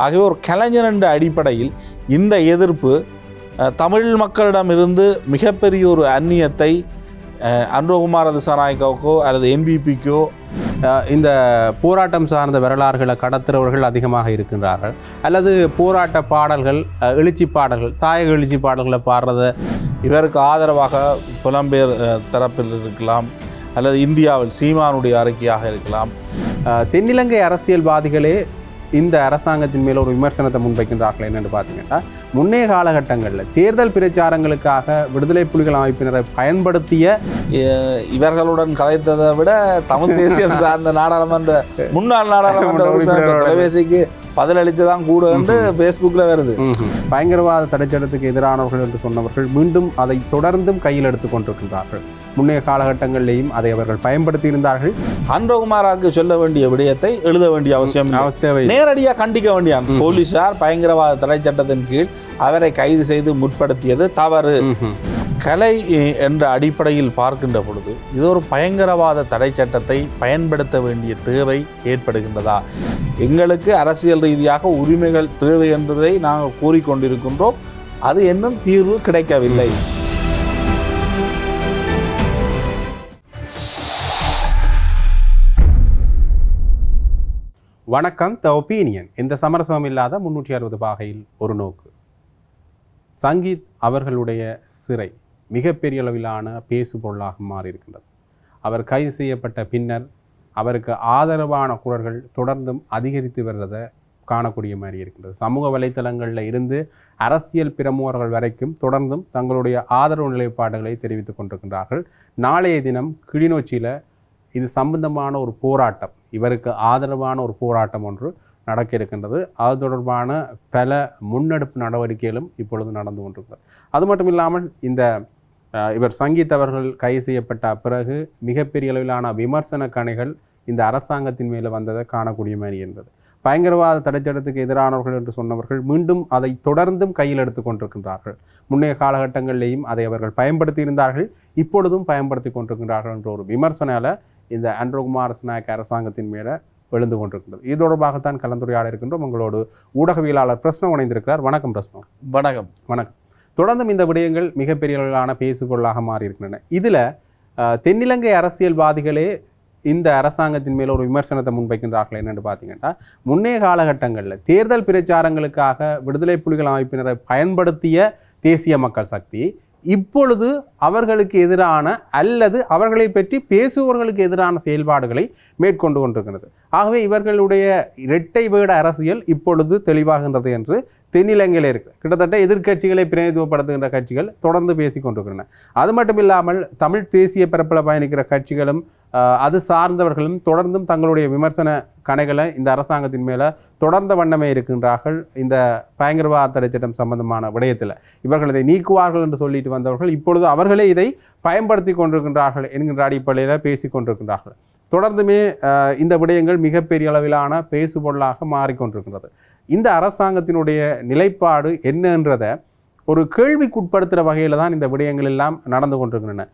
ஆகவே ஒரு கலைஞர் என்ற அடிப்படையில் இந்த எதிர்ப்பு தமிழ் மக்களிடமிருந்து மிகப்பெரிய ஒரு அந்நியத்தை அனுரகுமார திசாநாயக்காவுக்கோ அல்லது என்பிபிக்கோ இந்த போராட்டம் சார்ந்த வரலாறுகளை கடத்துறவர்கள் அதிகமாக இருக்கின்றார்கள், அல்லது போராட்ட பாடல்கள், எழுச்சி பாடல்கள், தாயக எழுச்சி பாடல்களை பாடுறத இவருக்கு ஆதரவாக புலம்பெயர் தரப்பில் இருக்கலாம், அல்லது இந்தியாவில் சீமானுடைய அறிக்கையாக இருக்கலாம். தென்னிலங்கை அரசியல்வாதிகளே இந்த அரசாங்கத்தின் மேல் ஒரு விமர்சனத்தை முன்வைக்கின்றார்கள். என்னென்னு பார்த்தீங்கன்னா, முன்னைய காலகட்டங்களில் தேர்தல் பிரச்சாரங்களுக்காக விடுதலை புலிகள் அமைப்பினரை பயன்படுத்திய இவர்களுடன் கதைத்ததை விட தமிழ் தேசியம் சார்ந்த நாடாளுமன்ற முன்னாள் நாடாளுமன்ற உறுப்பினர் தொலைபேசிக்கு பதிலளித்ததான் கூட என்று ஃபேஸ்புக்கில் வருது. பயங்கரவாத தடைச்சட்டத்துக்கு எதிரானவர்கள் என்று சொன்னவர்கள் மீண்டும் அதை தொடர்ந்தும் கையில் எடுத்துக் கொண்டிருக்கின்றார்கள். முன்னைய காலகட்டங்களிலேயும் அதை அவர்கள் பயன்படுத்தி இருந்தார்கள். அனுரகுமாராவுக்கு சொல்ல வேண்டிய விடயத்தை எழுத வேண்டிய அவசியம் நேரடியாக கண்டிக்க வேண்டிய போலீசார் பயங்கரவாத தடை சட்டத்தின் கீழ் அவரை கைது செய்து முற்படுத்தியது தவறு. கலை என்ற அடிப்படையில் பார்க்கின்ற பொழுது இது ஒரு பயங்கரவாத தடை சட்டத்தை பயன்படுத்த வேண்டிய தேவை ஏற்படுகின்றதா? எங்களுக்கு அரசியல் ரீதியாக உரிமைகள் தேவை என்பதை நாங்கள் கூறிக்கொண்டிருக்கின்றோம். அது இன்னும் தீர்வு கிடைக்கவில்லை. வணக்கம். த ஒப்பீனியன். இந்த சமரசம் இல்லாத 360 பாகையில் ஒரு நோக்கு. சங்கீத் அவர்களுடைய சிறை மிகப்பெரிய அளவிலான பேசு பொருளாக மாறியிருக்கின்றது. அவர் கைது செய்யப்பட்ட பின்னர் அவருக்கு ஆதரவான குரல்கள் தொடர்ந்தும் அதிகரித்து வருவதை காணக்கூடிய மாதிரி இருக்கின்றது. சமூக வலைத்தளங்களில் இருந்து அரசியல் பிரமுகர்கள் வரைக்கும் தொடர்ந்தும் தங்களுடைய ஆதரவு நிலைப்பாடுகளை தெரிவித்துக் கொண்டிருக்கின்றார்கள். நாளைய தினம் கிளிநொச்சியில் இது சம்பந்தமான ஒரு போராட்டம், இவருக்கு ஆதரவான ஒரு போராட்டம் ஒன்று நடக்க இருக்கின்றது. அது தொடர்பான பல முன்னெடுப்பு நடவடிக்கைகளும் இப்பொழுது நடந்து கொண்டிருக்கிறது. அது மட்டும் இல்லாமல் இவர் சங்கீத் அவர்கள் கைது செய்யப்பட்ட பிறகு மிகப்பெரிய அளவிலான விமர்சன கணைகள் இந்த அரசாங்கத்தின் மேலே வந்ததை காணக்கூடிய மாதிரி இருந்தது. பயங்கரவாத தடைச்சட்டத்துக்கு எதிரானவர்கள் என்று சொன்னவர்கள் மீண்டும் அதை தொடர்ந்தும் கையில் எடுத்து கொண்டிருக்கின்றார்கள். முன்னைய காலகட்டங்களிலேயும் அதை அவர்கள் பயன்படுத்தி இருந்தார்கள், இப்பொழுதும் பயன்படுத்தி கொண்டிருக்கின்றார்கள் என்ற ஒரு விமர்சனால இந்த அனுரகுமார திசாநாயக்க அரசாங்கத்தின் மேலே எழுந்து கொண்டிருக்கின்றது. இது தொடர்பாகத்தான் கலந்துரையாட இருக்கின்றோம். உங்களோடு ஊடகவியலாளர் பிரஸ்னம் இணைந்திருக்கிறார். வணக்கம் பிரஸ்னம். வணக்கம். வணக்கம். தொடர்ந்தும் இந்த விடயங்கள் மிகப்பெரிய அளவிலான பேசுபொருளாக மாறி இருக்கின்றன. இதில் தென்னிலங்கை அரசியல்வாதிகளே இந்த அரசாங்கத்தின் மேல் ஒரு விமர்சனத்தை முன்வைக்கின்றார்கள். என்னென்னு பார்த்தீங்கன்னா, முன்னைய காலகட்டங்களில் தேர்தல் பிரச்சாரங்களுக்காக விடுதலை புலிகள் அமைப்பினரை பயன்படுத்திய தேசிய மக்கள் சக்தி இப்பொழுது அவர்களுக்கு எதிரான அல்லது அவர்களை பற்றி பேசுபவர்களுக்கு எதிரான செயல்பாடுகளை மேற்கொண்டு கொண்டிருக்கிறது. ஆகவே இவர்களுடைய இரட்டை வேட அரசியல் இப்பொழுது தெளிவாகின்றது என்று தென்னிலங்கையில் இருக்குது. கிட்டத்தட்ட எதிர்க்கட்சிகளை பிரதிநிதித்துவப்படுத்துகின்ற கட்சிகள் தொடர்ந்து பேசி கொண்டிருக்கின்றன. அது மட்டும் இல்லாமல் தமிழ் தேசிய பரப்பில் பயணிக்கிற கட்சிகளும் அது சார்ந்தவர்களும் தொடர்ந்தும் தங்களுடைய விமர்சன கணைகளை இந்த அரசாங்கத்தின் மேலே தொடர்ந்த வண்ணமே இருக்கின்றார்கள். இந்த பயங்கரவாத தடை சட்டம் சம்பந்தமான விடயத்தில் இவர்கள் இதை நீக்குவார்கள் என்று சொல்லிட்டு வந்தவர்கள் இப்பொழுது அவர்களே இதை பயன்படுத்தி கொண்டிருக்கின்றார்கள் என்கின்ற அடிப்படையில் பேசி கொண்டிருக்கின்றார்கள். தொடர்ந்துமே இந்த விடயங்கள் மிகப்பெரிய அளவிலான பேசுபொருளாக மாறிக்கொண்டிருக்கின்றது. இந்த அரசாங்கத்தினுடைய நிலைப்பாடு என்னன்றதை ஒரு கேள்விக்குட்படுத்துகிற வகையில் தான் இந்த விடயங்கள் எல்லாம் நடந்து கொண்டிருக்கின்றன.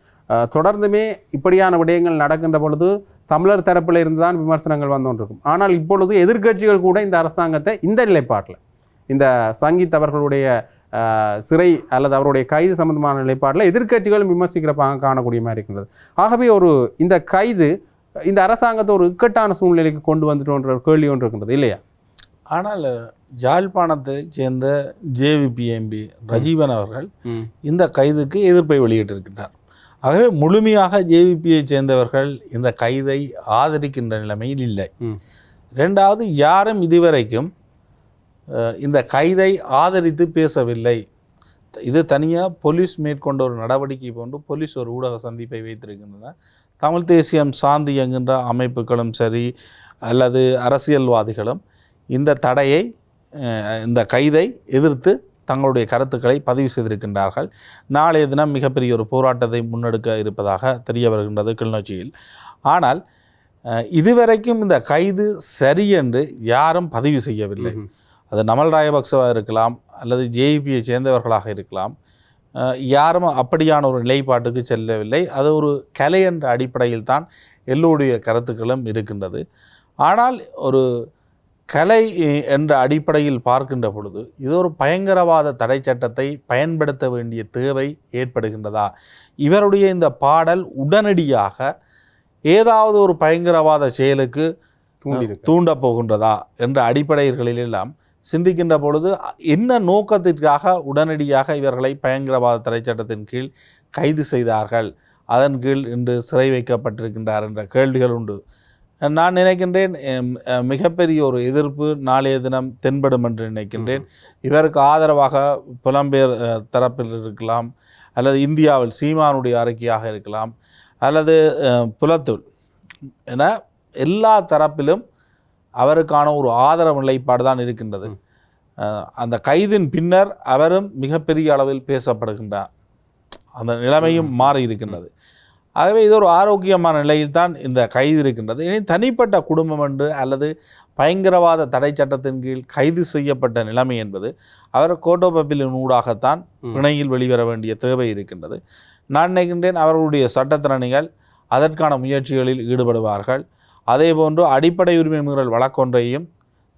தொடர்ந்துமே இப்படியான விடயங்கள் நடக்கின்ற பொழுது தமிழர் தரப்பில் இருந்து தான் விமர்சனங்கள் வந்து கொண்டிருக்கும். ஆனால் இப்பொழுது எதிர்க்கட்சிகள் கூட இந்த அரசாங்கத்தை இந்த நிலைப்பாட்டில், இந்த சங்கீத் அவர்களுடைய சிறை அல்லது அவருடைய கைது சம்பந்தமான நிலைப்பாட்டில் எதிர்க்கட்சிகளும் விமர்சிக்கிற காணக்கூடிய மாதிரி இருக்கின்றது. ஆகவே இந்த கைது இந்த அரசாங்கத்தை ஒரு இக்கட்டான சூழ்நிலைக்கு கொண்டு வந்துட்டோன்ற ஒரு கேள்வி ஒன்று இருக்கின்றது இல்லையா? ஆனால் யாழ்ப்பாணத்தை சேர்ந்த ஜேவிபி எம்பி ரஜீவன் அவர்கள் இந்த கைதுக்கு எதிர்ப்பை வெளியிட்டிருக்கின்றார். ஆகவே முழுமையாக ஜேவிபியை சேர்ந்தவர்கள் இந்த கைதை ஆதரிக்கின்ற நிலைமையில் இல்லை. ரெண்டாவது, யாரும் இதுவரைக்கும் இந்த கைதை ஆதரித்து பேசவில்லை. இது தனியாக போலீஸ் மேற்கொண்ட ஒரு நடவடிக்கை போன்று போலீஸ் ஒரு ஊடக சந்திப்பை வைத்திருக்கின்றன. தமிழ் தேசியம் சார்ந்து இயங்குகின்ற அமைப்புகளும் சரி அல்லது அரசியல்வாதிகளும் இந்த தடையை, இந்த கைதை எதிர்த்து தங்களுடைய கருத்துக்களை பதிவு செய்திருக்கின்றார்கள். நாளைய தினம் மிகப்பெரிய ஒரு போராட்டத்தை முன்னெடுக்க இருப்பதாக தெரிய வருகின்றது கிளிநொச்சியில். ஆனால் இதுவரைக்கும் இந்த கைது சரியென்று யாரும் பதிவு செய்யவில்லை. அது நமல் ராயபக்சவாக இருக்கலாம் அல்லது ஜேவிபியை சேர்ந்தவர்களாக இருக்கலாம். யாரும் அப்படியான ஒரு நிலைப்பாட்டுக்கு செல்லவில்லை. அது ஒரு கலை என்ற அடிப்படையில் தான் எல்லோருடைய கருத்துக்களும் இருக்கின்றது. ஆனால் ஒரு கலை என்ற அடிப்படையில் பார்க்கின்ற பொழுது இது ஒரு பயங்கரவாத தடை சட்டத்தை பயன்படுத்த வேண்டிய தேவை ஏற்படுகின்றதா, இவருடைய இந்த பாடல் உடனடியாக ஏதாவது ஒரு பயங்கரவாத செயலுக்கு தூண்டப் போகின்றதா என்ற அடிப்படைகளிலெல்லாம் சிந்திக்கின்ற பொழுது என்ன நோக்கத்திற்காக உடனடியாக இவர்களை பயங்கரவாத தடை சட்டத்தின் கீழ் கைது செய்தார்கள், அதன் கீழ் இன்று சிறை வைக்கப்பட்டிருக்கின்றார் என்ற கேள்விகள் உண்டு. நான் நினைக்கின்றேன் மிகப்பெரிய ஒரு எதிர்ப்பு நாளைய தினம் தென்படும் என்று நினைக்கின்றேன். இவருக்கு ஆதரவாக புலம்பெயர் தரப்பில் இருக்கலாம், அல்லது இந்தியாவில் சீமானுடைய அறிக்கையாக இருக்கலாம், அல்லது புலத்துள் என எல்லா தரப்பிலும் அவருக்கான ஒரு ஆதரவு நிலைப்பாடு தான் இருக்கின்றது. அந்த கைதின் பின்னர் அவரும் மிகப்பெரிய அளவில் பேசப்படுகின்றார், அந்த நிலைமையும் மாறி இருக்கின்றது. ஆகவே இது ஒரு ஆரோக்கியமான நிலையில் தான் இந்த கைது இருக்கின்றது. இனி தனிப்பட்ட குடும்பம் என்று அல்லது பயங்கரவாத தடை சட்டத்தின் கீழ் கைது செய்யப்பட்ட நிலைமை என்பது அவர் கோட்டோபப்பிலின் ஊடாகத்தான் பிணையில் வெளிவர வேண்டிய தேவை இருக்கின்றது. நான் நினைக்கின்றேன் அவர்களுடைய சட்டத்திறனிகள் அதற்கான முயற்சிகளில் ஈடுபடுவார்கள். அதே போன்று அடிப்படை உரிமை மீறல் வழக்கொன்றையும்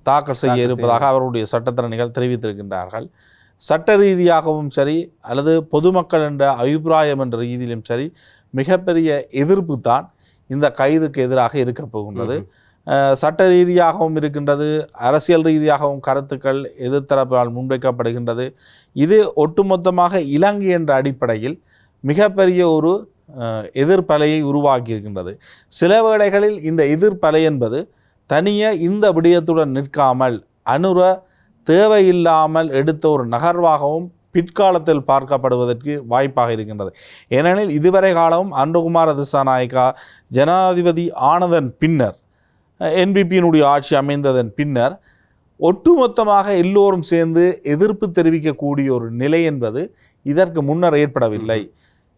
தாக்கல் செய்ய இருப்பதாக அவருடைய சட்டத்திறனிகள் தெரிவித்திருக்கின்றார்கள். சட்ட ரீதியாகவும் சரி அல்லது பொதுமக்கள் என்ற அபிப்பிராயம் என்ற ரீதியிலும் சரி மிகப்பெரிய எதிர்ப்பு தான் இந்த கைதுக்கு எதிராக இருக்க போகின்றது. சட்ட ரீதியாகவும் இருக்கின்றது, அரசியல் ரீதியாகவும் கருத்துக்கள் எதிர்த்தரப்பால் முன்வைக்கப்படுகின்றது. இது ஒட்டுமொத்தமாக இலங்கை என்ற அடிப்படையில் மிகப்பெரிய ஒரு எதிர்ப்பலையை உருவாக்கி இருக்கின்றது. சில வேளைகளில் இந்த எதிர்ப்பலை என்பது தனியே இந்த விடயத்துடன் நிற்காமல் அனுர தேவையில்லாமல் எடுத்த ஒரு நகர்வாகவும் பிற்காலத்தில் பார்க்கப்படுவதற்கு வாய்ப்பாக இருக்கின்றது. ஏனெனில் இதுவரை காலமும் அனுரகுமார திசாநாயக்கா ஜனாதிபதி ஆனதன் பின்னர், என்பிபியினுடைய ஆட்சி அமைந்ததன் பின்னர் ஒட்டுமொத்தமாக எல்லோரும் சேர்ந்து எதிர்ப்பு தெரிவிக்கக்கூடிய ஒரு நிலை என்பது இதற்கு முன்னர் ஏற்படவில்லை.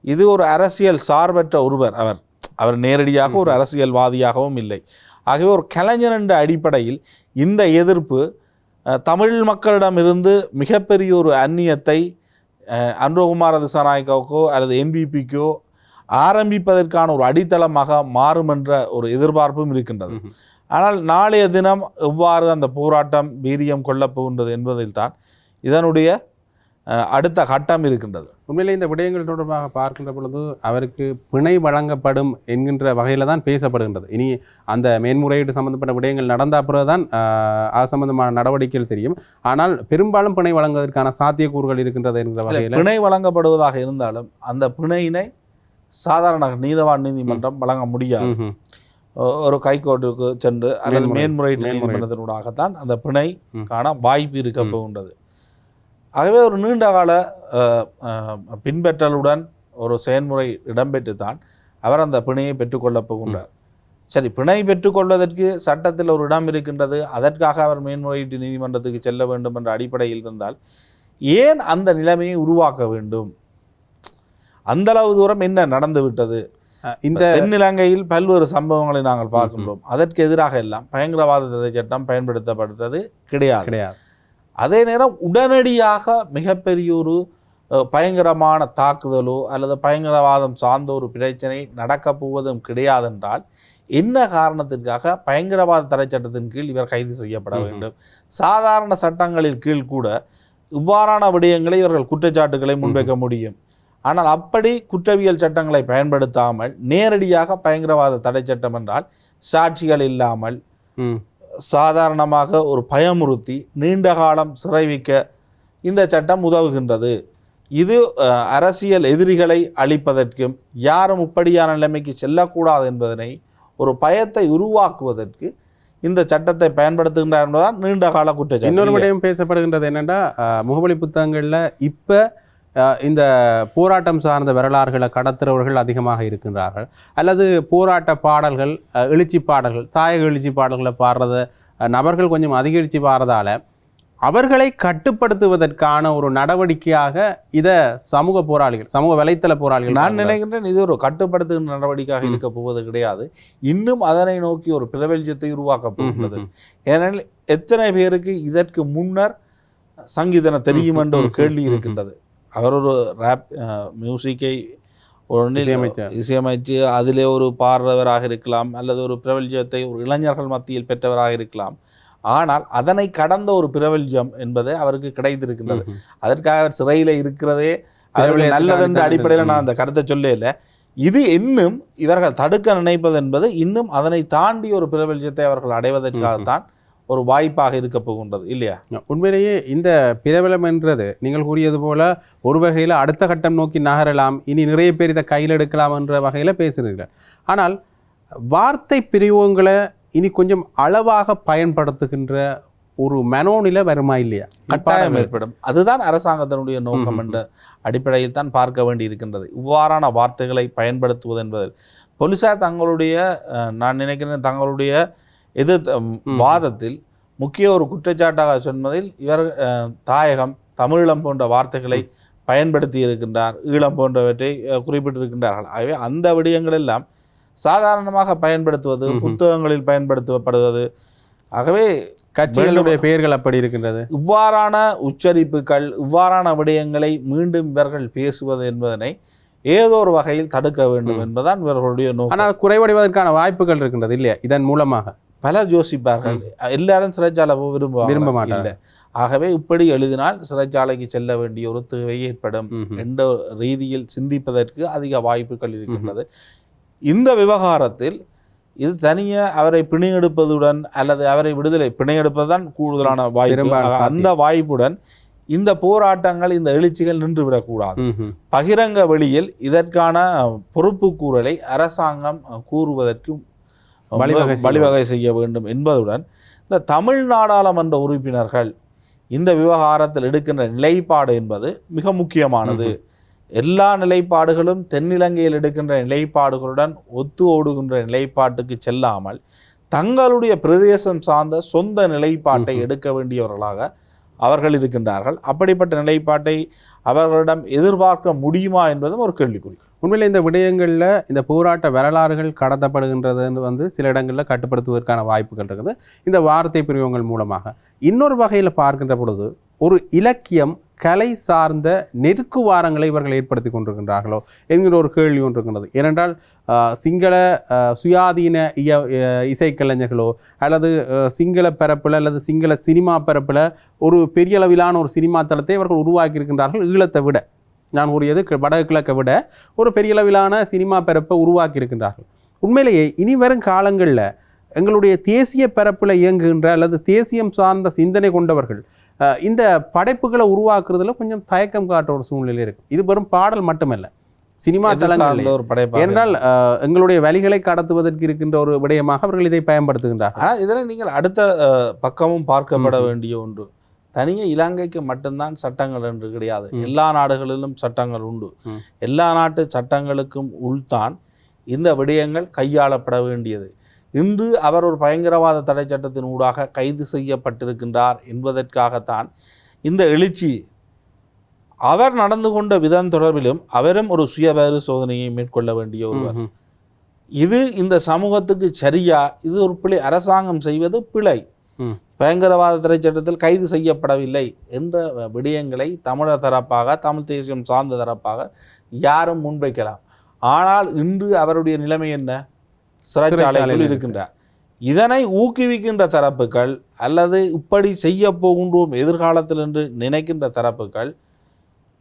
இது ஒரு அரசியல் சார்பற்ற ஒருவர், அவர் நேரடியாக ஒரு அரசியல்வாதியாகவும் இல்லை. ஆகவே ஒரு கலைஞர் என்ற அடிப்படையில் இந்த எதிர்ப்பு தமிழ் மக்களிடமிருந்து மிகப்பெரிய ஒரு அந்நியத்தை அனுரகுமார திசாநாயக்காவுக்கோ அல்லது என்பிபிக்கோ ஆரம்பிப்பதற்கான ஒரு அடித்தளமாக மாறும் என்ற ஒரு எதிர்பார்ப்பும் இருக்கின்றது. ஆனால் நாளைய தினம் எவ்வாறு அந்த போராட்டம் வீரியம் கொள்ளப் போகின்றது என்பதில் தான் இதனுடைய அடுத்த கட்டம் இருக்கின்றது. உண்மையிலே இந்த விடயங்கள் தொடர்பாக பார்க்கின்ற பொழுது அவருக்கு பிணை வழங்கப்படும் என்கின்ற வகையில் தான் பேசப்படுகின்றது. இனி அந்த மேன்முறையீடு சம்பந்தப்பட்ட விடயங்கள் நடந்த பிறகு தான் அது சம்பந்தமான நடவடிக்கைகள் தெரியும். ஆனால் பெரும்பாலும் பிணை வழங்குவதற்கான சாத்தியக்கூறுகள் இருக்கின்றது என்கிற வகையில் பிணை வழங்கப்படுவதாக இருந்தாலும் அந்த பிணையினை சாதாரண நீதவான் நீதிமன்றம் வழங்க முடியாது. ஒரு கைகோர்ட்டுக்கு சென்று அல்லது மேன்முறையீட்டு நீதிமன்றத்தினூடாகத்தான் அந்த பிணை காண வாய்ப்பு இருக்க போகின்றது. ஆகவே ஒரு நீண்டகால பின்பற்றலுடன் ஒரு செயல்முறை இடம்பெற்று தான் அவர் அந்த பிணையை பெற்றுக்கொள்ளப் போகின்றார். சரி, பிணை பெற்றுக்கொள்வதற்கு சட்டத்தில் ஒரு இடம் இருக்கின்றது, அதற்காக அவர் மேன்முறையீட்டு நீதிமன்றத்துக்கு செல்ல வேண்டும் என்ற அடிப்படையில் இருந்தால் ஏன் அந்த நிலைமையை உருவாக்க வேண்டும்? அந்தளவு தூரம் என்ன நடந்து விட்டது? இந்த தென்னிலங்கையில் பல்வேறு சம்பவங்களை நாங்கள் பார்க்கின்றோம். அதற்கு எதிராக எல்லாம் பயங்கரவாத தடை சட்டம் பயன்படுத்தப்பட்டது கிடையாது. அதே நேரம் உடனடியாக மிகப்பெரிய ஒரு பயங்கரமான தாக்குதலோ அல்லது பயங்கரவாதம் சார்ந்த ஒரு பிரச்சனை நடக்கப் போவதும் கிடையாதென்றால் என்ன காரணத்திற்காக பயங்கரவாத தடை சட்டத்தின் கீழ் இவர் கைது செய்யப்பட வேண்டும்? சாதாரண சட்டங்களின் கீழ் கூட இவ்வாறான விடயங்களை இவர்கள் குற்றச்சாட்டுகளை முன்வைக்க முடியும். ஆனால் அப்படி குற்றவியல் சட்டங்களை பயன்படுத்தாமல் நேரடியாக பயங்கரவாத தடை சட்டம் என்றால் சாட்சிகள் இல்லாமல் சாதாரணமாக ஒரு பயமுறுத்தி நீண்ட காலம் சிறை வைக்க இந்த சட்டம் உதவுகின்றது. இது அரசியல் எதிரிகளை அழிப்பதற்கும் யாரும் இப்படியான நிலைமைக்கு செல்லக்கூடாது என்பதனை ஒரு பயத்தை உருவாக்குவதற்கு இந்த சட்டத்தை பயன்படுத்துகின்றார் என்பதுதான் நீண்ட கால குற்றச்சாட்டு. இன்னொரு விடயம் பேசப்படுகின்றது என்னென்னா, முகவரி புத்தகங்களில் இப்போ இந்த போராட்டம் சார்ந்த வரலாறுகளை கடத்துறவர்கள் அதிகமாக இருக்கின்றார்கள், அல்லது போராட்ட பாடல்கள், எழுச்சி பாடல்கள், தாயக எழுச்சி பாடல்களை பாடுறத நபர்கள் கொஞ்சம் அதிகரித்து பாடுறதால அவர்களை கட்டுப்படுத்துவதற்கான ஒரு நடவடிக்கையாக இதை சமூக போராளிகள், சமூக வலைத்தள போராளிகள், நான் நினைக்கின்றேன் இது ஒரு கட்டுப்படுத்துகின்ற நடவடிக்கையாக இருக்க போவது கிடையாது. இன்னும் அதனை நோக்கி ஒரு பிரபல்யத்தை உருவாக்க போகிறது. ஏனெனில் எத்தனை பேருக்கு இதற்கு முன்னர் சங்கீதன தெரியும் என்ற ஒரு கேள்வி இருக்கின்றது. அவர் ஒரு ரேப் மியூசிக்கை இசையமைச்சு அதிலே ஒரு பாடுறவராக இருக்கலாம், அல்லது ஒரு பிரபல்யத்தை ஒரு இளைஞர்கள் மத்தியில் பெற்றவராக இருக்கலாம். ஆனால் அதனை கடந்த ஒரு பிரபல்யம் என்பது அவருக்கு கிடைத்திருக்கின்றது. அதற்காக அவர் சிறையில் இருக்கிறதே அவர்கள் நல்லதென்ற அடிப்படையில் நான் அந்த கருத்தை சொல்ல இல்லை. இது இன்னும் இவர்கள் தடுக்க நினைப்பது என்பது இன்னும் அதனை தாண்டி ஒரு பிரபல்யத்தை அவர்கள் அடைவதற்காகத்தான் ஒரு வாய்ப்பாக இருக்க போகின்றது இல்லையா? உண்மையிலேயே இந்த பிரபலம் என்றது நீங்கள் கூறியது போல ஒரு வகையில் அடுத்த கட்டம் நோக்கி நகரலாம், இனி நிறைய பேர் இதை கையில் எடுக்கலாம் என்ற வகையில் பேசுகிறீர்கள். ஆனால் வார்த்தை பிரயோகங்களை இனி கொஞ்சம் அளவாக பயன்படுத்துகின்ற ஒரு மனோநிலை வருமா இல்லையா? கட்டாயம் ஏற்படும். அதுதான் அரசாங்கத்தினுடைய நோக்கம் என்ற அடிப்படையில் தான் பார்க்க வேண்டி இருக்கின்றது. இவ்வாறான வார்த்தைகளை பயன்படுத்துவது என்பதில் போலீசார் தங்களுடைய நான் நினைக்கிறேன் தங்களுடைய வாதத்தில் முக்கிய ஒரு குற்றச்சாட்டாக சொன்னதில் இவர் தாயகம் தமிழீழம் போன்ற வார்த்தைகளை பயன்படுத்தி இருக்கின்றார், ஈழம் போன்றவற்றை குறிப்பிட்டிருக்கின்றார்கள். ஆகவே அந்த விடயங்கள் எல்லாம் சாதாரணமாக பயன்படுத்துவது, புத்தகங்களில் பயன்படுத்தப்படுவது. ஆகவே கட்சிகளுடைய பெயர்கள் அப்படி இருக்கின்றது. இவ்வாறான உச்சரிப்புகள், இவ்வாறான விடயங்களை மீண்டும் இவர்கள் பேசுவது என்பதனை ஏதோ ஒரு வகையில் தடுக்க வேண்டும் என்பதுதான் இவர்களுடைய நோக்கம். ஆனால் குறைவடைவதற்கான வாய்ப்புகள் இருக்கின்றது இல்லையா? இதன் மூலமாக பலர் யோசிப்பார்கள், எல்லாரும் சிறைச்சாலை விரும்ப மாட்டாங்க. ஆகவே இப்படி எழுதினால் சிறைச்சாலைக்கு செல்ல வேண்டிய ஒரு தேவை ஏற்படும் என்ற ரீதியில் சிந்திப்பதற்கு அதிக வாய்ப்புகள் இருக்கின்றது. இந்த விவகாரத்தில் இது தனியாக அவரை பிணையெடுப்பதுடன் அல்லது அவரை விடுதலை பிணையெடுப்பதுதான் கூடுதலான வாய்ப்பு. அந்த வாய்ப்புடன் இந்த போராட்டங்கள், இந்த எழுச்சிகள் நின்றுவிடக்கூடாது. பகிரங்க வெளியில் இதற்கான பொறுப்பு கூறலை அரசாங்கம் கூறுவதற்கு வழிவகை செய்ய வேண்டும் என்பதுடன் இந்த தமிழ் நாடாளுமன்ற உறுப்பினர்கள் இந்த விவகாரத்தில் எடுக்கின்ற நிலைப்பாடு என்பது மிக முக்கியமானது. எல்லா நிலைப்பாடுகளும் தென்னிலங்கையில் எடுக்கின்ற நிலைப்பாடுகளுடன் ஒத்து ஓடுகின்ற நிலைப்பாட்டுக்கு செல்லாமல் தங்களுடைய பிரதேசம் சார்ந்த சொந்த நிலைப்பாட்டை எடுக்க வேண்டியவர்களாக அவர்கள் இருக்கின்றார்கள். அப்படிப்பட்ட நிலைப்பாட்டை அவர்களிடம் எதிர்பார்க்க முடியுமா என்பதும் ஒரு கேள்விக்குறி. உண்மையில் இந்த விடயங்களில் இந்த போராட்ட வரலாறுகள் கடத்தப்படுகின்றது சில இடங்களில் கட்டுப்படுத்துவதற்கான வாய்ப்புகள் இருக்குது இந்த வார்த்தை பிரயோகங்கள் மூலமாக. இன்னொரு வகையில் பார்க்கின்ற பொழுது ஒரு இலக்கியம், கலை சார்ந்த நெருக்குவாரங்களை இவர்கள் ஏற்படுத்தி கொண்டிருக்கின்றார்களோ என்கிற ஒரு கேள்வி ஒன்று இருக்கின்றது. ஏனென்றால் சிங்கள சுயாதீன இசைக்கலைஞர்களோ அல்லது சிங்கள பரப்பில் அல்லது சிங்கள சினிமா பரப்பில் ஒரு பெரிய அளவிலான ஒரு சினிமா தளத்தை இவர்கள் உருவாக்கி இருக்கின்றார்கள். ஈழத்தை விட, நான் கூறியது வடகிழக்கை விட ஒரு பெரிய அளவிலான சினிமா பரப்பை உருவாக்கி இருக்கின்றார்கள். உண்மையிலேயே இனி வரும் காலங்களில் எங்களுடைய தேசிய பரப்பில் இயங்குகின்ற அல்லது தேசியம் சார்ந்த சிந்தனை கொண்டவர்கள் இந்த படைப்புகளை உருவாக்குறதுல கொஞ்சம் தயக்கம் காட்டுற ஒரு சூழ்நிலை இருக்கு. இது வெறும் பாடல் மட்டுமல்ல, சினிமா தளங்கள் என்றால் எங்களுடைய வழிகளை கடத்துவதற்கு இருக்கின்ற ஒரு விடயமாக அவர்கள் இதை பயன்படுத்துகின்றார்கள். இதனை நீங்கள் அடுத்த பக்கமும் பார்க்கப்பட வேண்டிய ஒன்று. தனியே இலங்கைக்கு மட்டும்தான் சட்டங்கள் என்று கிடையாது. எல்லா நாடுகளிலும் சட்டங்கள் உண்டு. எல்லா நாட்டு சட்டங்களுக்கும் உள்தான் இந்த விடயங்கள் கையாளப்பட வேண்டியது. இன்று அவர் ஒரு பயங்கரவாத தடை சட்டத்தின் ஊடாக கைது செய்யப்பட்டிருக்கின்றார் என்பதற்காகத்தான் இந்த எழுச்சி. அவர் நடந்து கொண்ட விதம் தொடர்பிலும் அவரும் ஒரு சுய பரிசோதனையை மேற்கொள்ள வேண்டிய ஒருவர். இது இந்த சமூகத்துக்கு சரியா? இது ஒரு பிழை. அரசாங்கம் செய்வது பிழை. பயங்கரவாத தடை சட்டத்தில் கைது செய்யப்படவில்லை என்ற விடயங்களை தமிழர் தரப்பாக, தமிழ் தேசியம் சார்ந்த தரப்பாக யாரும் முன்வைக்கலாம். ஆனால் இன்று அவருடைய நிலைமை என்ன? சிறைச்சாலைக்குள் இருக்கின்றார். இதனை ஊக்குவிக்கின்ற தரப்புகள் அல்லது இப்படி செய்ய போகின்றோம் எதிர்காலத்தில் என்று நினைக்கின்ற தரப்புகள்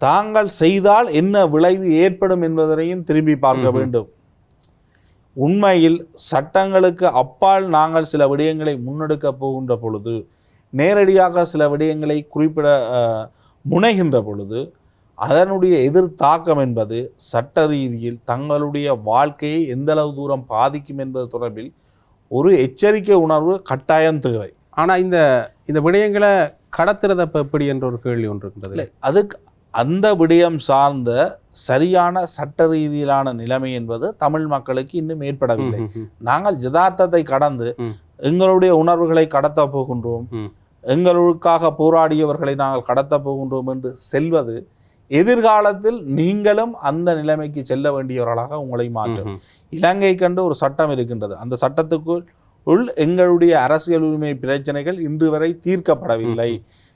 தாங்கள் செய்தால் என்ன விளைவு ஏற்படும் என்பதனையும் திரும்பி பார்க்க வேண்டும். உண்மையில் சட்டங்களுக்கு அப்பால் நாங்கள் சில விடயங்களை முன்னெடுக்க போகின்ற பொழுது, நேரடியாக சில விடயங்களை குறிப்பிட முனைகின்ற பொழுது அதனுடைய எதிர்த்தாக்கம் என்பது சட்ட ரீதியில் தங்களுடைய வாழ்க்கையை எந்தளவு தூரம் பாதிக்கும் என்பது தொடர்பில் ஒரு எச்சரிக்கை உணர்வு கட்டாயம் தேவை. ஆனால் இந்த விடயங்களை கடத்துறதப்ப எப்படி என்ற ஒரு கேள்வி ஒன்று இருக்கின்றது. அதுக்கு அந்த விடயம் சார்ந்த சரியான சட்ட ரீதியிலான நிலைமை என்பது தமிழ் மக்களுக்கு இன்னும் ஏற்படவில்லை. நாங்கள் யதார்த்தத்தை கடந்து எங்களுடைய உணர்வுகளை கடத்த போகின்றோம், எங்களுக்காக போராடியவர்களை நாங்கள் கடத்த போகின்றோம் என்று செல்வது எதிர்காலத்தில் நீங்களும் அந்த நிலைமைக்கு செல்ல வேண்டியவர்களாக உங்களை மாற்றும். இலங்கை கண்டு ஒரு சட்டம் இருக்கின்றது. அந்த சட்டத்துக்குள் எங்களுடைய அரசியல் உரிமை பிரச்சனைகள் இன்று வரை தீர்க்கப்படவில்லை.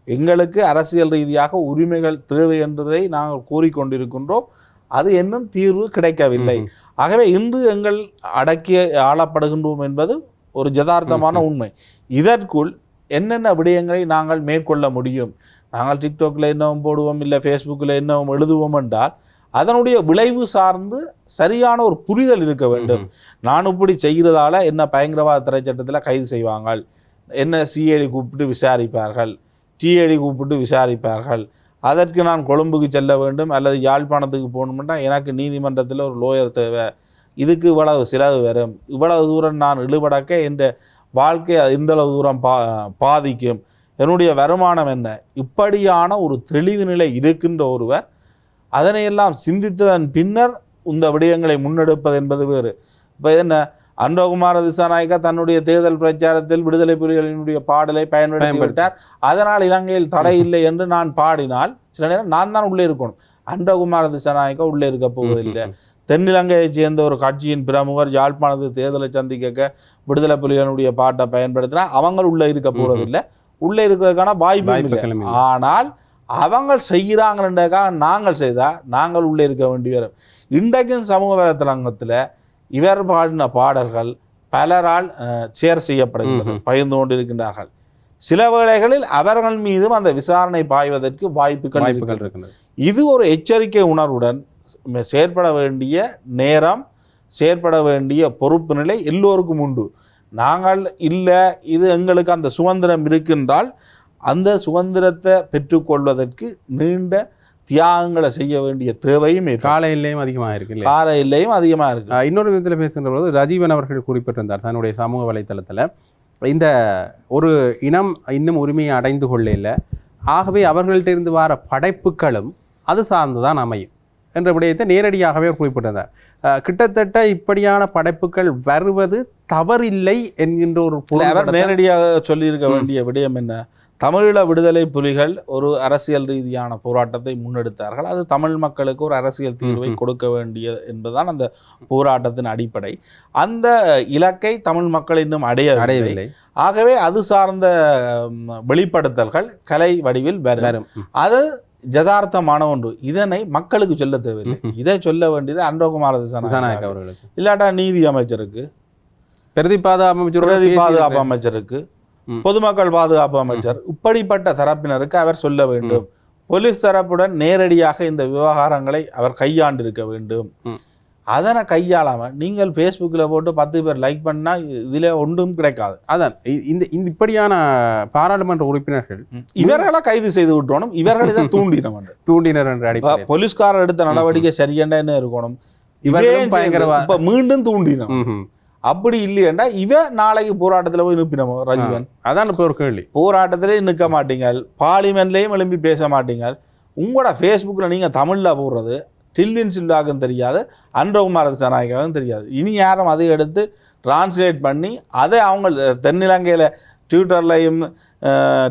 எங்களுக்கு அரசியல் ரீதியாக உரிமைகள் தேவை என்பதை நாங்கள் கூறிக்கொண்டிருக்கின்றோம். அது இன்னும் தீர்வு கிடைக்கவில்லை. ஆகவே இன்று எங்கள் அடக்கி ஆளப்படுகின்றோம் என்பது ஒரு யதார்த்தமான உண்மை. இதற்குள் என்னென்ன விடயங்களை நாங்கள் மேற்கொள்ள முடியும். நாங்கள் டிக்டாக்ல என்னவும் போடுவோம், இல்லை ஃபேஸ்புக்கில் என்னவும் எழுதுவோம் என்றால் அதனுடைய விளைவு சார்ந்து சரியான ஒரு புரிதல் இருக்க வேண்டும். நான் இப்படி செய்கிறதால என்ன பயங்கரவாத திரைச்சட்டத்தில் கைது செய்வாங்க, என்ன சிஐடி கூப்பிட்டு விசாரிப்பார்கள், டிஐடி கூப்பிட்டு விசாரிப்பார்கள், அதற்கு நான் கொழும்புக்கு செல்ல வேண்டும் அல்லது யாழ்ப்பாணத்துக்கு போகணும்னா எனக்கு நீதிமன்றத்தில் ஒரு லோயர் தேவை, இதுக்கு இவ்வளவு செலவு வரும், இவ்வளவு தூரம் நான் இழுபடக்க என்ற வாழ்க்கை இந்தளவு தூரம் பாதிக்கும், என்னுடைய வருமானம் என்ன, இப்படியான ஒரு தெளிவு நிலை இருக்கின்ற ஒருவர் அதனையெல்லாம் சிந்தித்ததன் பின்னர் இந்த விடயங்களை முன்னெடுப்பது என்பது வேறு. இப்போ என்ன அன்றகுமார திசாநாயக்கா தன்னுடைய தேர்தல் பிரச்சாரத்தில் விடுதலை புலிகளினுடைய பாடலை பயன்படுத்தி விட்டார், அதனால் இலங்கையில் தடை இல்லை என்று நான் பாடினால் சில நேரம் நான் தான் உள்ளே இருக்கணும். அன்றகுமார திசாநாயக்கா உள்ளே இருக்க போவதில்லை. தென்னிலங்கையைச் சேர்ந்த ஒரு கட்சியின் பிரமுகர் யாழ்ப்பாணத்து தேர்தலை சந்திக்க விடுதலை புலிகளுடைய பாட்டை பயன்படுத்தினா அவங்க உள்ளே இருக்க போவதில்லை, உள்ளே இருக்கிறதுக்கான வாய்ப்பு இல்லை. ஆனால் அவங்க செய்கிறாங்கன்றக்காக நாங்கள் செய்தால் நாங்கள் உள்ளே இருக்க வேண்டி வரும். இன்றைக்கும் சமூக வலைத்தளத்தில் இவர் பாடின பாடல்கள் பலரால் ஷேர் செய்யப்படுகின்றது, பகிர்ந்து கொண்டு இருக்கின்றார்கள். சில வேளைகளில் அவர்கள் மீதும் அந்த விசாரணை பாய்வதற்கு வாய்ப்புகள் இருக்கின்றன. இது ஒரு எச்சரிக்கை உணர்வுடன் செயற்பட வேண்டிய நேரம், செயற்பட வேண்டிய பொறுப்பு நிலை எல்லோருக்கும் உண்டு. நாங்கள் இல்லை இது எங்களுக்கு அந்த சுதந்திரம் இருக்கின்றால் அந்த சுதந்திரத்தை பெற்றுக்கொள்வதற்கு நீண்ட தியாகங்களை செய்ய வேண்டிய தேவையும் கால எல்லையும் அதிகமாக இருக்கு, கால எல்லையும் அதிகமாக இருக்கு. இன்னொரு விதத்தில் பேசுகின்ற போது ரஜீவன் அவர்கள் குறிப்பிட்டிருந்தார் தன்னுடைய சமூக வலைத்தளத்தில், இந்த ஒரு இனம் இன்னும் உரிமையை அடைந்து கொள்ள, ஆகவே அவர்கள்ட்ட இருந்து வர படைப்புகளும் அது சார்ந்துதான் அமையும் என்ற விடயத்தை நேரடியாகவே குறிப்பிட்டிருந்தார். கிட்டத்தட்ட இப்படியான படைப்புகள் வருவது தவறில்லை என்கின்ற ஒரு நேரடியாக சொல்லியிருக்க வேண்டிய விடயம் என்ன, தமிழீழ விடுதலை புலிகள் ஒரு அரசியல் ரீதியான போராட்டத்தை முன்னெடுத்தார்கள். அது தமிழ் மக்களுக்கு ஒரு அரசியல் தீர்வை கொடுக்க வேண்டிய என்பதுதான் அந்த போராட்டத்தின் அடிப்படை. அந்த இலக்கை தமிழ் மக்கள் இன்னும் அடையவில்லை. ஆகவே அது சார்ந்த வெளிப்படுத்தல்கள் கலை வடிவில் வரும். அது யதார்த்தமான ஒன்று. இதனை மக்களுக்கு சொல்ல தேவையில்லை. இதை சொல்ல வேண்டியது அன்றகுமார திசாநாயக்கா அவர்களுக்கு, இல்லாட்டா நீதி அமைச்சருக்கு, பிரதி பாதுகாப்பு அமைச்சருக்கு, பொதுமக்கள் பாதுகாப்பு அமைச்சர், இப்படிப்பட்ட தரப்பினருக்கு அவர் சொல்ல வேண்டும். போலீஸ் தரப்புடன் நேரடியாக இந்த விவகாரங்களை அவர் கையாண்டிருக்க வேண்டும். அதனை கையாளாம நீங்கள் ஃபேஸ்புக்கில் போட்டு 10 பேர் லைக் பண்ணா இதில் ஒன்றும் கிடைக்காது. அதான் இந்த இப்படியான பாராளுமன்ற உறுப்பினர்கள் இவர்களை கைது செய்து விட்டோனும், இவர்களை தான் தூண்டினர் என்ற அடிப்படையில் போலீஸ்காரர் எடுத்த நடவடிக்கை சரியென்ன என்ன இருக்கணும், இப்ப மீண்டும் தூண்டினோம். அப்படி இல்லையண்டா இவ நாளைக்கு போராட்டத்தில் போய் நிற்பினோமோ ரஜீவன், அதான் இப்போ ஒரு கேள்வி. போராட்டத்திலே நிற்க மாட்டீங்க, பார்லிமெண்ட்லேயும் எழுப்பி பேச மாட்டீங்க, உங்களோட ஃபேஸ்புக்கில் நீங்கள் தமிழில் போடுறது டில்வின் சில்வாக்கும் தெரியாது, அன்றகுமார திசாநாயக்காவும் தெரியாது. இனி யாரும் அதை எடுத்து டிரான்ஸ்லேட் பண்ணி அதை அவங்க தென்னிலங்கையில் ட்விட்டர்லையும்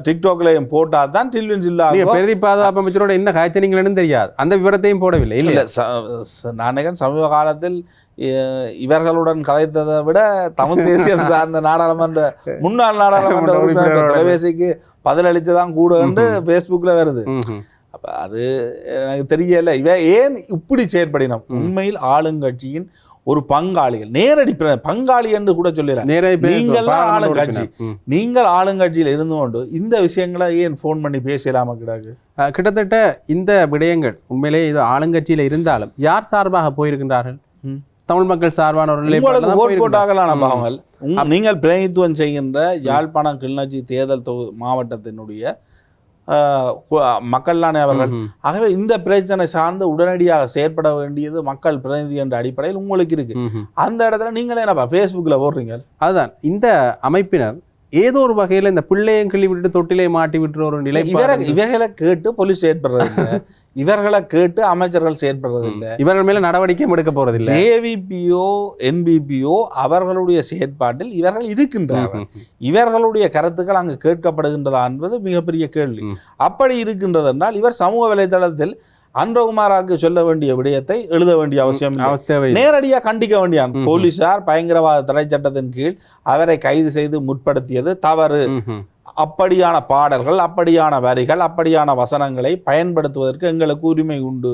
டிக்டாக்லையும் போட்டால் தான் டில்வின் சில்லா பிரதி பாதுகாப்பு அமைச்சரோட என்ன காய்ச்சனீங்கன்னு தெரியாது, அந்த விவரத்தையும் போடவில்லை. இல்லை நான் சமீப காலத்தில் இவர்களுடன் கதைத்ததை விட தமிழ் தேசியம் சார்ந்த நாடாளுமன்ற முன்னாள் நாடாளுமன்ற உறுப்பினர் தொலைபேசிக்கு பதிலளித்ததான் கூட ஃபேஸ்புக்கில் வருது. அப்போ அது எனக்கு தெரியல இவ ஏன் இப்படி செயற்படினோம். உண்மையில் ஆளுங்கட்சியின் ஒரு பங்காளிகள், நேரடி பங்காளி என்று கூட சொல்லலாம். நீங்கள் ஆளுங்கட்சி, நீங்கள் ஆளுங்கட்சியில் இருந்து கொண்டு இந்த விஷயங்களை ஏன் ஃபோன் பண்ணி பேசலாம கிடாது? கிட்டத்தட்ட இந்த விடயங்கள் உண்மையிலேயே இது ஆளுங்கட்சியில் இருந்தாலும் யார் சார்பாக போயிருக்கின்றார்கள்? தமிழ் மக்கள் சார்பானவர்கள் போட்டாகலான பாவங்கள். நீங்கள் பிரதிநிதித்துவம் செய்கின்ற யாழ்ப்பாணம் கிளிநொச்சி தேர்தல் மாவட்டத்தினுடைய மக்கள்லானே அவர்கள். ஆகவே இந்த பிரச்சனை சார்ந்து உடனடியாக செயற்பட வேண்டியது மக்கள் பிரதிநிதி என்ற அடிப்படையில் உங்களுக்கு இருக்கு. அந்த இடத்துல நீங்களே என்னப்பா ஃபேஸ்புக்கில் போடுறீங்க? அதுதான் இந்த அமைப்பினர் ஏதோ ஒரு வகையில் இந்த பிள்ளையும் கிள்ளி விட்டு தொட்டிலே மாட்டி விட்டுற ஒரு நிலை. இவர்களை கேட்டு போலீஸ் செயற்படுறது இல்லை, இவர்களை கேட்டு அமைச்சர்கள் செயற்படுறது இல்லை, இவர்கள் மேல நடவடிக்கையும் எடுக்க போறது இல்லை. ஜேவிபியோ என்பிபியோ அவர்களுடைய செயற்பாட்டில் இவர்கள் இருக்கின்றார்கள். இவர்களுடைய கருத்துக்கள் அங்கு கேட்கப்படுகின்றதா என்பது மிகப்பெரிய கேள்வி. அப்படி இருக்கின்றது என்றால் இவர் சமூக வலைதளத்தில் அன்றகுமாராக்கு சொல்ல வேண்டிய விடயத்தை எழுத வேண்டிய அவசியம் நேரடியாக கண்டிக்க வேண்டிய போலீசார் பயங்கரவாத தடை சட்டத்தின் கீழ் அவரை கைது செய்து முற்படுத்தியது தவறு. அப்படியான பாடல்கள், அப்படியான வரிகள், அப்படியான வசனங்களை பயன்படுத்துவதற்கு எங்களுக்கு உரிமை உண்டு.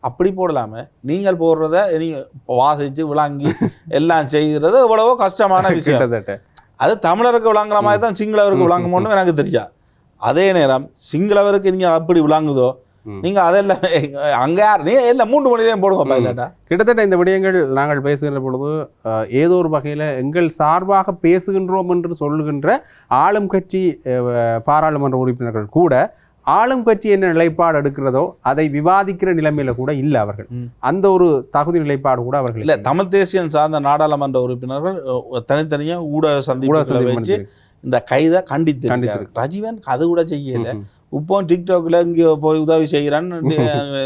அப்படி போடலாம நீங்கள் போடுறத நீ வாசிச்சு விளங்கி எல்லாம் செய்கிறது எவ்வளவோ கஷ்டமான விஷயம். அது தமிழருக்கு விளங்குற மாதிரி தான் சிங்களவருக்கு விளங்குமோன்னு எனக்கு தெரியாது. அதே நேரம் சிங்களவருக்கு நீங்கள் அப்படி விளங்குதோ நீங்கள் அதெல்லாம் அங்கே யார் நீ எல்லாம் 3 மொழியிலையும் போடுவோம் இல்லாட்டா. கிட்டத்தட்ட இந்த விடயங்கள் நாங்கள் பேசுகின்ற பொழுது ஏதோ ஒரு வகையில் எங்கள் சார்பாக பேசுகின்றோம் என்று சொல்லுகின்ற ஆளும் கட்சி பாராளுமன்ற உறுப்பினர்கள் கூட ஆளும் கட்சி என்ன நிலைப்பாடு எடுக்கிறதோ அதை விவாதிக்கிற நிலைமையில கூட இல்லை அவர்கள். அந்த ஒரு தகுதி நிலைப்பாடு கூட அவர்கள் இல்லை. தமிழ் தேசியம் சார்ந்த நாடாளுமன்ற உறுப்பினர்கள் தனித்தனியாக ஊடக சந்திப்புகளை வச்சு இந்த கைதை கண்டித்து ரஜீவன் அது கூட செய்யலை. இப்போ டிக்டாக்ல இங்கே போய் உதவி செய்கிறான்னு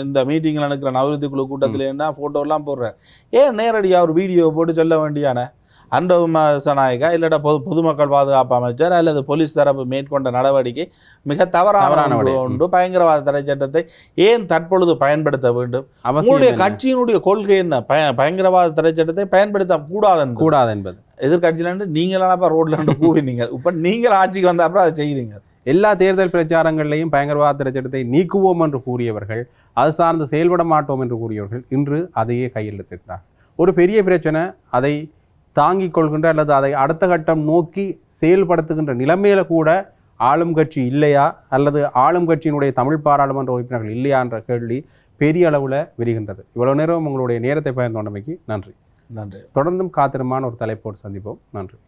இந்த மீட்டிங்கில் நடக்கிற அபிவிருத்தி குழு கூட்டத்தில் என்ன ஃபோட்டோலாம் போடுறேன். ஏன் நேரடியாக ஒரு வீடியோ போட்டு சொல்ல வேண்டியான அன்ரவுமா சனாயகா இல்லாட்டா பொதுமக்கள் பாதுகாப்பு அமைச்சர் அல்லது போலீஸ் தரப்பு மேற்கொண்ட நடவடிக்கை மிக தவறான ஒன்று. பயங்கரவாத தடை சட்டத்தை ஏன் தற்பொழுது பயன்படுத்த வேண்டும்? உங்களுடைய கட்சியினுடைய கொள்கை என்ன? பயங்கரவாத தடை சட்டத்தை பயன்படுத்த கூடாது என்பது எதிர்கட்சியில நீங்களானப்பா ரோட்ல கூவினீங்க. இப்போ நீங்கள் ஆட்சிக்கு வந்த அப்புறம் அதை செய்கிறீங்க. எல்லா தேர்தல் பிரச்சாரங்கள்லையும் பயங்கரவாத தடை சட்டத்தை நீக்குவோம் என்று கூறியவர்கள், அது சார்ந்து செயல்பட மாட்டோம் என்று கூறியவர்கள் இன்று அதையே கையில் எடுத்திருக்கிறார். ஒரு பெரிய பிரச்சனை அதை தாங்கிக் கொள்கின்ற அல்லது அதை அடுத்த கட்டம் நோக்கி செயல்படுத்துகின்ற நிலைமையில கூட ஆளும் கட்சி இல்லையா அல்லது ஆளும் கட்சியினுடைய தமிழ் பாராளுமன்ற உறுப்பினர்கள் இல்லையா என்ற கேள்வி பெரிய அளவில் விரிகின்றது. இவ்வளவு நேரம் உங்களுடைய நேரத்தை பயந்து கொண்டமைக்கு நன்றி. நன்றி. தொடர்ந்தும் காத்திரமான ஒரு தலைப்போடு சந்திப்போம். நன்றி.